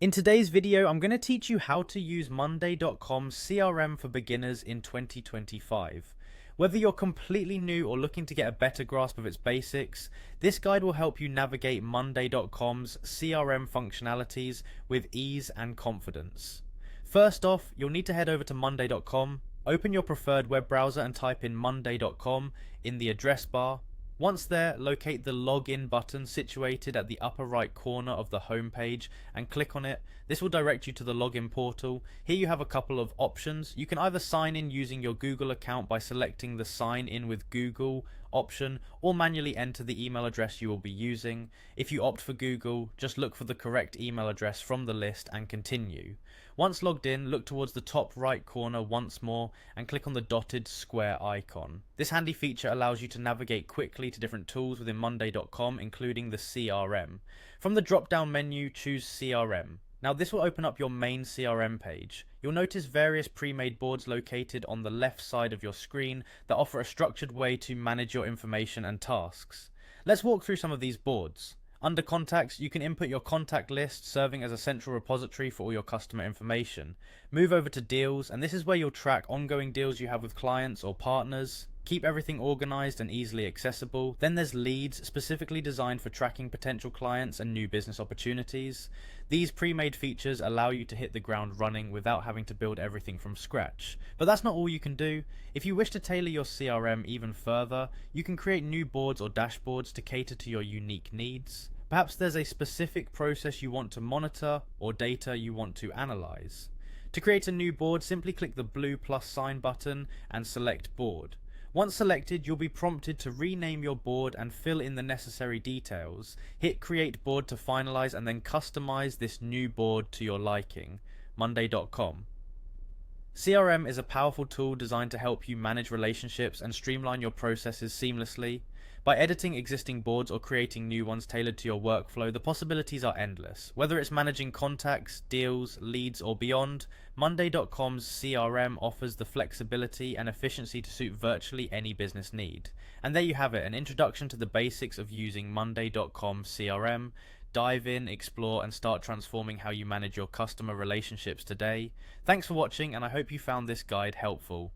In today's video, I'm going to teach you how to use Monday.com's CRM for beginners in 2025. Whether you're completely new or looking to get a better grasp of its basics, this guide will help you navigate Monday.com's CRM functionalities with ease and confidence. First off, you'll need to head over to Monday.com, open your preferred web browser and type in Monday.com in the address bar. Once there, locate the login button situated at the upper right corner of the home page and click on it. This will direct you to the login portal. Here you have a couple of options. You can either sign in using your Google account by selecting the sign in with Google option, or manually enter the email address you will be using. If you opt for Google, just look for the correct email address from the list and continue. Once logged in, look towards the top right corner once more and click on the dotted square icon. This handy feature allows you to navigate quickly to different tools within Monday.com, including the CRM. From the drop-down menu, choose CRM. Now this will open up your main CRM page. You'll notice various pre-made boards located on the left side of your screen that offer a structured way to manage your information and tasks. Let's walk through some of these boards. Under Contacts, you can input your contact list, serving as a central repository for all your customer information. Move over to Deals, and this is where you'll track ongoing deals you have with clients or partners. Keep everything organized and easily accessible. Then there's Leads, specifically designed for tracking potential clients and new business opportunities. These pre-made features allow you to hit the ground running without having to build everything from scratch. But that's not all you can do. If you wish to tailor your CRM even further, you can create new boards or dashboards to cater to your unique needs. Perhaps there's a specific process you want to monitor or data you want to analyze. To create a new board, simply click the blue plus sign button and select Board. Once selected, you'll be prompted to rename your board and fill in the necessary details. Hit Create Board to finalize and then customize this new board to your liking. Monday.com. CRM is a powerful tool designed to help you manage relationships and streamline your processes seamlessly. By editing existing boards or creating new ones tailored to your workflow, the possibilities are endless. Whether it's managing contacts, deals, leads, or beyond, Monday.com's CRM offers the flexibility and efficiency to suit virtually any business need. And there you have it, an introduction to the basics of using Monday.com CRM. Dive in, explore, and start transforming how you manage your customer relationships today. Thanks for watching, and I hope you found this guide helpful.